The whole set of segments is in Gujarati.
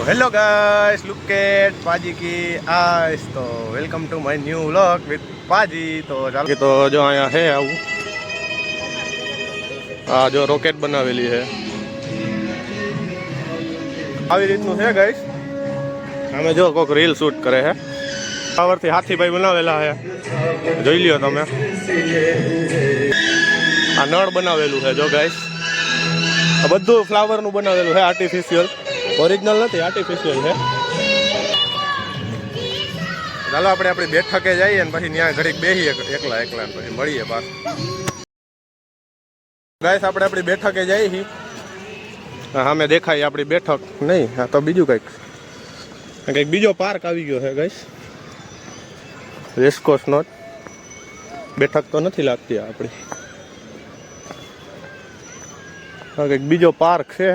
हेलो गाइस, लुक एट पाजी की आइस। तो welcome to my new vlog with Paaji. तो ચાલો તો જો અહીંયા હે આવું આ જો રોકેટ બનાવેલી છે આવી રીતનું છે ગાઈસ। અમે જો કોઈક રીલ શૂટ કરે છે પાવરથી હાથીભાઈ બનાવેલા છે, જોઈ લ્યો તમે। આ નળ બનાવેલું છે જો ગાઈસ, આ બધું ફ્લાવરનું બનાવેલું છે, આર્ટિફિશિયલ, ઓરિજિનલ નથી, આર્ટિફિશિયલ છે। ચાલો આપણે આપણી બેઠકે જઈએ ને પછી ત્યાં ઘડીક બેસીએ એકલા એકલા પછી મળીએ પાછું। ગાઈસ આપણે આપણી બેઠકે જઈએ છીએ, સામે દેખાય આપણી બેઠક નહીં, આ તો બીજું કંઈક બીજો પાર્ક આવી ગયો છે ગાઈસ, રેસકોર્સ નો બેઠક તો નથી લાગતી આપણી, કંઈક બીજો પાર્ક છે,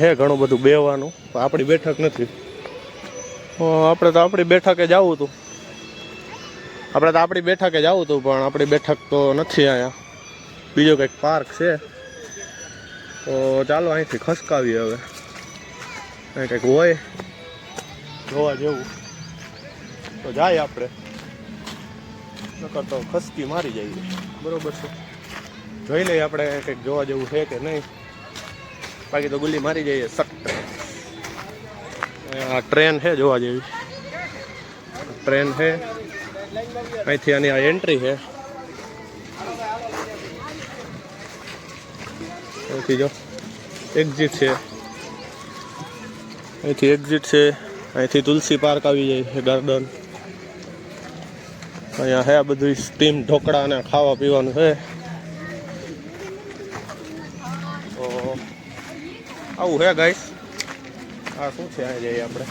હે ઘણું બધું બેવાનું, આપણી બેઠક નથી। આપણે તો આપણી બેઠકે જવું હતું, પણ આપણી બેઠક તો નથી અહીંયા, બીજો કંઈક પાર્ક છે। તો ચાલો અહીંથી ખસકાવીએ હવે, અહીં કંઈક હોય જોવા જેવું તો જાય આપણે, નકર તો ખસકી મારી જઈએ, બરોબર છે। જોઈ લઈએ આપણે કંઈક જોવા જેવું છે કે નહીં, બાકી તો ગુલ્લી મારી જઈએ સખ્ત। આ ટ્રેન છે જોવા જેવી, ટ્રેન છે, અહીંથી આની આ એન્ટ્રી છે, અહીંથી જો એક્ઝિટ છે, અહીંથી એક્ઝિટ છે, અહીંથી તુલસી પાર્ક આવી જાય છે, ગાર્ડન। અહીંયા છે બધું સ્ટીમ ઢોકળા અને ખાવા પીવાનું છે। તો આવું છે ગાઈસ, આ શું છે અહીં જઈએ આપણે,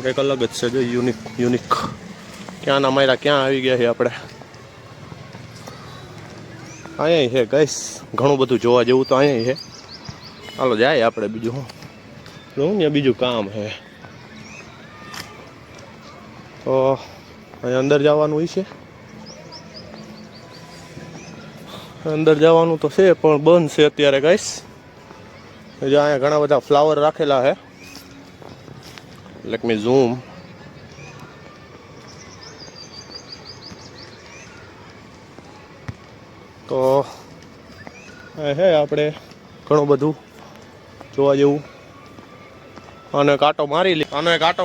કંઈક અલગ જ છે જો, યુનિક ક્યાંના માર્યા ક્યાં આવી ગયા છે આપણે, અહીંયા છે ગાઈસ, ઘણું બધું જોવા જેવું તો અહીંયા છે। હાલો જાય આપણે, બીજું શું ને બીજું કામ છે। તો અહીંયા અંદર જવાનું હોય છે, અંદર જવાનું તો છે પણ બંધ છે અત્યારે ગાઈસ। અહીંયા ઘણા બધા ફ્લાવર રાખેલા છે, લેટ મી ઝૂમ। તો હે આપણે ઘણું બધું જોવા જેવું, અને કાંટો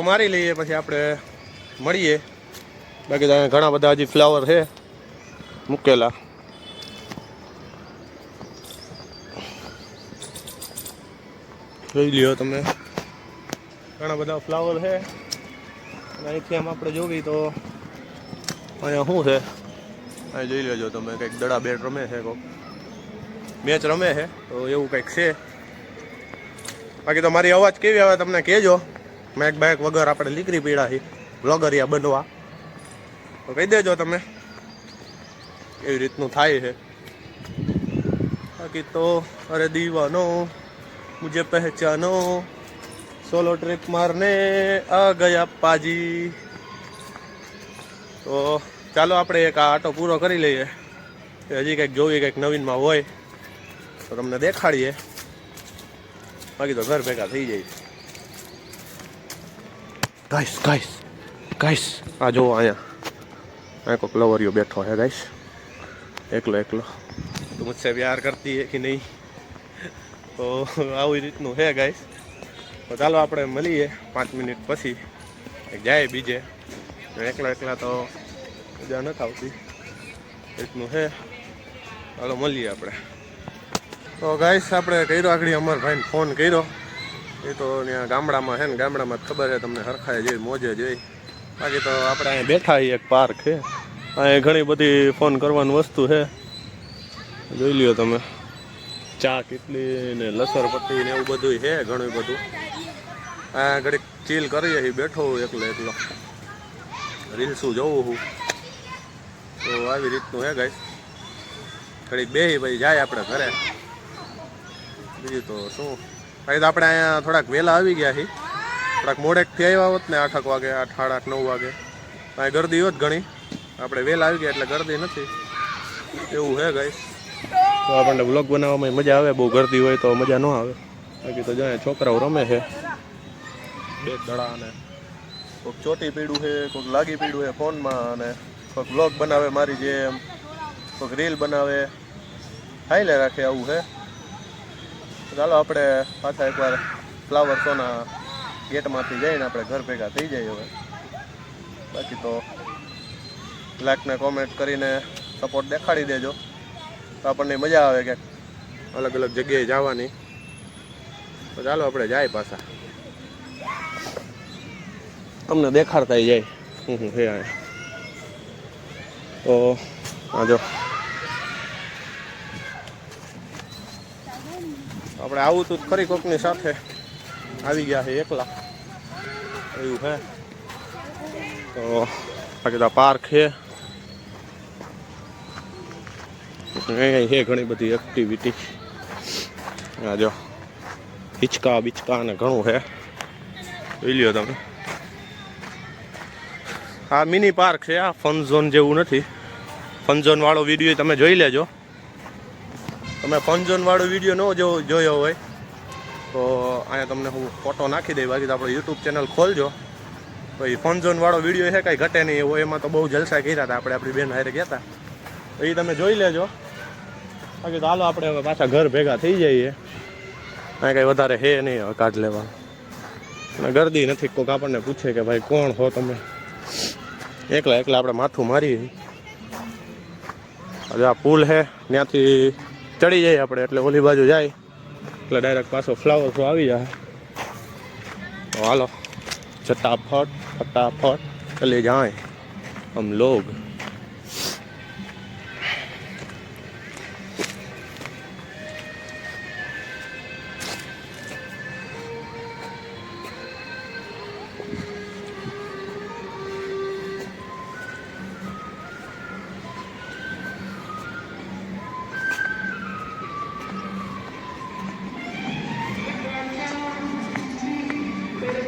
મારી લઈએ પછી આપણે મળીએ। બાકી તો અહીંયા ઘણા બધા હજી ફ્લાવર છે મૂકેલા, જોઈ લ્યો તમે, ઘણા બધા ફ્લાવર છે। અને અહીંથી આમ આપણે જોવી તો અહીંયા શું છે, અહીં જોઈ લેજો તમે, કંઈક દડા બેટ રમે છે, કોઈક મેચ રમે છે, તો એવું કંઈક છે। બાકી તો મારી અવાજ કેવી આવે તમને કહેજો, મેક બાઇક વગર આપણે લીકરી પીડા છીએ વ્લોગરિયા બનવા, તો કહી દેજો તમે એવી રીતનું થાય છે। બાકી તો અરે દીવાનો मुझे पहचानो, सोलो ट्रिप मारने आ गया पाजी। તો ચાલો આપણે એક આ આટો પૂરો કરી લઈએ, હજી કંઈક જોવી કંઈક નવીનમાં હોય તો તમને દેખાડીએ, બાકી તો ઘર ભેગા થઈ જાય। ગાઈસ આ જો અહીંયા કોઈક લવરિયો બેઠો છે ગાઈસ, એકલો તું મુझसे प्यार करती है कि नहीं। તો આવી રીતનું છે ગાઈસ। તો ચાલો આપણે મળીએ 5 મિનિટ પછી, જાય બીજે, એકલા તો મજા નથી આવતી, રીતનું છે। ચાલો મળીએ આપણે। તો ગાઈસ આપણે કર્યો આગળ અમારા ભાઈને ફોન કર્યો, એ તો ત્યાં ગામડામાં છે ને, ગામડામાં ખબર છે તમને, હરખાએ જોઈ મોજે જોઈ। બાકી તો આપણે અહીંયા બેઠા એક પાર્ક છે, અહીંયા ઘણી બધી ફોન કરવાની વસ્તુ છે, જોઈ લ્યો તમે, ચા કેટલી ને લસરપટ્ટી ને એવું બધું છે, ઘણું બધું। આ ઘડીક ચીલ કરીએ, બેઠો હું એકલો રીલ્સું જોઉં છું, તો આવી રીતનું છે ગાઈસ। ઘડીક બેસી પછી જાય આપણે ઘરે, બીજું તો શું। ભાઈ તો આપણે અહીંયા થોડાક વહેલા આવી ગયા છીએ, થોડાક મોડેકથી આવ્યા હોત ને 8 વાગે, 8, 8:30, 9 વાગે, અહીં ગરદી હોત ઘણી, આપણે વહેલા આવી ગયા એટલે ગરદી નથી, એવું છે ગાઈસ। તો આપણને વ્લોગ બનાવવામાં મજા આવે. બહુ ગરદી હોય તો મજા ન આવે. બાકી તો જાય છોકરાઓ રમે છે બે દડા, અને કોઈક ચોટી પીડ્યું છે, કોઈક લાગી પીડ્યું છે ફોનમાં, અને કોઈક વ્લોગ બનાવે મારી જેમ, કોઈક રીલ બનાવે, હાઈલે રાખે. આવું છે. ચાલો આપણે પાછા એકવાર ફ્લાવર શોના ગેટમાંથી જઈને આપણે ઘર ભેગા થઈ જઈએ હવે. બાકી તો લાઈકને કોમેન્ટ કરીને સપોર્ટ દેખાડી દેજો, તો આપણને મજા આવે કે અલગ અલગ જગ્યાએ જવાની. તો ચાલો આપણે જાય પાછા, તમને દેખાડતા જાય હું હે. તો આ જો આપણે આવું તું ખરી કોકની સાથે આવી ગયા છે, એકલા એવું હે. તો બાકી તો પાર્ક છે, છે ઘણી બધી એક્ટિવિટી. આ જો હિચકા બિચકા ને ઘણું છે, જોઈ લ્યો તમે. આ મિની પાર્ક છે, આ ફન ઝોન જેવું નથી. ફન ઝોન વાળો વિડીયો તમે જોઈ લેજો. તમે ફન ઝોન વાળો વિડીયો ન જોયો હોય તો અહીંયા તમને હું ફોટો નાખી દઈ. બાકી તો આપણે યુટ્યુબ ચેનલ ખોલજો તો એ ફન ઝોન વાળો વિડીયો છે, કાંઈ ઘટે નહીં એવો. એમાં તો બહુ જલસા કર્યા હતા આપણે, આપણી બેન હારે ગયા હતા. તો એ તમે જોઈ લેજો. બાકી તો હાલો આપણે હવે પાછા ઘર ભેગા થઈ જઈએ. કાંઈ કાંઈ વધારે હે નહીં હવે કાઢ લેવા, અને ગરદી નથી. કોઈક આપણને પૂછે કે ભાઈ કોણ હો તમે, એકલા એકલા આપણે માથું મારીએ. હવે આ પુલ છે, ત્યાંથી ચડી જાય આપણે, એટલે ઓલી બાજુ જાય એટલે ડાયરેક્ટ પાછો ફ્લાવર શો આવી જાય. તો હાલો ફટાફટ ફટાફટ ચલે જાય હમ લોગ.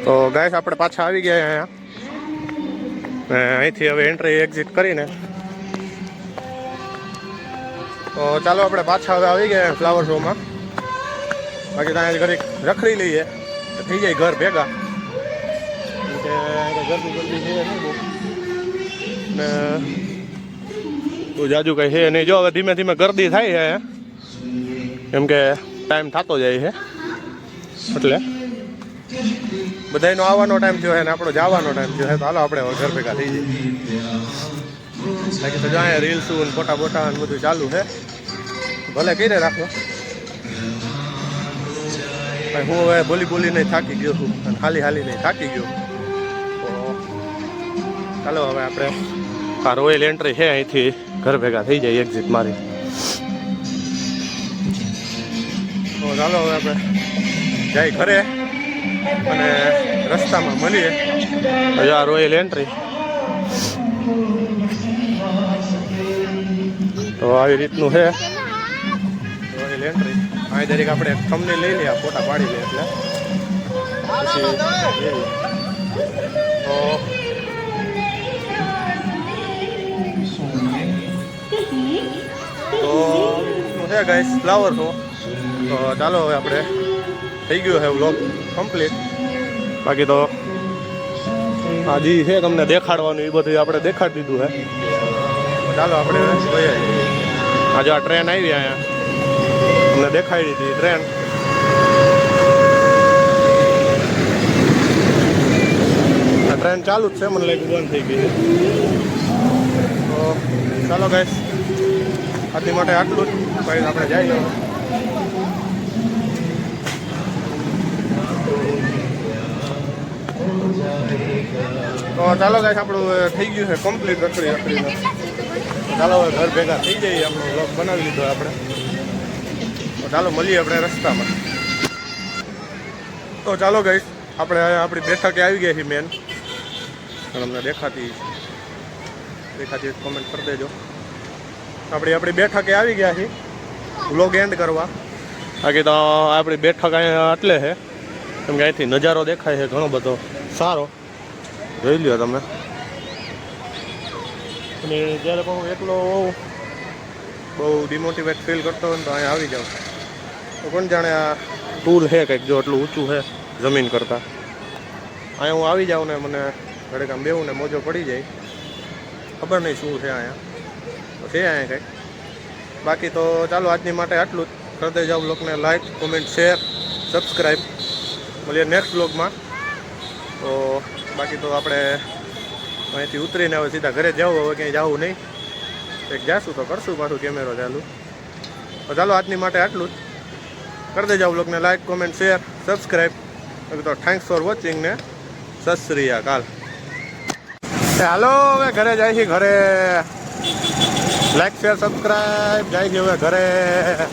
તો ગાઈસ આપણે પાછા આવી ગયા અહીંયા, અહીંથી હવે એન્ટ્રી એક્ઝિટ કરીને. તો ચાલો આપણે પાછા હવે આવી ગયા ફ્લાવર શોમાં. બાકી ત્યાં ઘડીક રખડી લઈએ તો થઈ જાય ઘર ભેગા. કે ગરદી ગરદી છે નહીં બહુ, ને બહુ જાજુ કંઈ છે નહીં. જો હવે ધીમે ધીમે ગરદી થાય છે, કેમ કે ટાઈમ થતો જાય છે. એટલે બધાનો આવવાનો ટાઈમ થયો છે ને આપણો જવાનો ટાઈમ થયો છે. તો હાલો આપણે ઘર ભેગા થઈ જઈએ. બાકી તો જો અહીંયા રીલ્સું ફોટા બોટા ને બધું ચાલુ છે. ભલે કઈ રાખો, હું હવે બોલી નહીં થાકી ગયો છું, અને હાલી નહીં થાકી ગયો. તો ચાલો હવે આપણે આ રોયલ એન્ટ્રી છે, અહીંથી ઘર ભેગા થઈ જાય એક્ઝિટ મારી. તો ચાલો હવે આપણે જાય ઘરે, અને રસ્તામાં મળીએ. આ રોયલ એન્ટ્રી તો આવી રીતનું છે રોયલ એન્ટ્રી. અહીં દરેક આપણે થંબનેલ લઈ લઈએ, ફોટા પાડી લઈએ, એટલે પછી તો છે ગાઈસ ફ્લાવર શો. તો ચાલો હવે આપણે થઈ ગયું છે વ્લોગ કમ્પ્લીટ. બાકી તો આ જે છે તમને દેખાડવાનું એ બધું આપણે દેખાડી દીધું છે. ચાલો આપણે જોઈએ. આજે આ ટ્રેન આવી અહીંયા, તમને દેખાડી દીધી ટ્રેન. આ ટ્રેન ચાલુ જ છે, મને લાગ્યું બંધ થઈ ગઈ. તો ચાલો ગાઈસ, આથી માટે આટલું જ. પછી આપણે જઈએ. તો ચાલો ગાઈસ, આપણું થઈ ગયું છે કમ્પ્લીટ રખડીને. ચાલો હવે ઘર ભેગા થઈ જઈએ. આપણો વ્લોગ બનાવી લીધો આપણે. તો ચાલો મળીએ આપણે રસ્તામાં. તો ચાલો ગાઈસ, આપણે આપણી બેઠકે આવી ગયા છીએ મેન. તમને દેખાતી કોમેન્ટ કરી દેજો. આપણી બેઠકે આવી ગયા છીએ વ્લોગ એન્ડ કરવા. બાકી તો આપણી બેઠક અહીંયા એટલે છે કેમ કે અહીંથી નજારો દેખાય છે ઘણો બધો સારો. જોઈ લ્યો તમે. અને જ્યારે પણ હું એકલો હોઉં બહુ ડિમોટિવેટ ફીલ કરતો હોય ને તો અહીંયા આવી જાવ. તો કોણ જાણે આ ટૂલ છે કંઈક, જો એટલું ઊંચું છે જમીન કરતાં. અહીંયા હું આવી જાઉં ને મને ઘડીક આમ બેવું ને મોજો પડી જાય. ખબર નહીં શું છે અહીંયા, તો છે અહીંયા કંઈક. બાકી તો ચાલો આજની માટે આટલું જ. કરી દેજો બ્લોગને લાઈક, કોમેન્ટ, શેર, સબસ્ક્રાઈબ. મળીએ નેક્સ્ટ બ્લોગમાં. તો બાકી તો આપણે અહીંથી ઉતરીને હવે સીધા ઘરે જવું, હવે ક્યાંય જવું નહીં. એક જાશું તો કરશું પાછું કેમેરો ચાલુ. તો ચાલો આજની માટે આટલું જ. કરી દેજો બ્લોગને લાઈક, કોમેન્ટ, શેર, સબસ્ક્રાઈબ. તો થેન્ક્સ ફોર વોચિંગ ને સત શ્રી અકાલ. હાલો હવે ઘરે જાય છે, ઘરે લાઈક, શેર, સબસ્ક્રાઈબ જાય છે હવે ઘરે.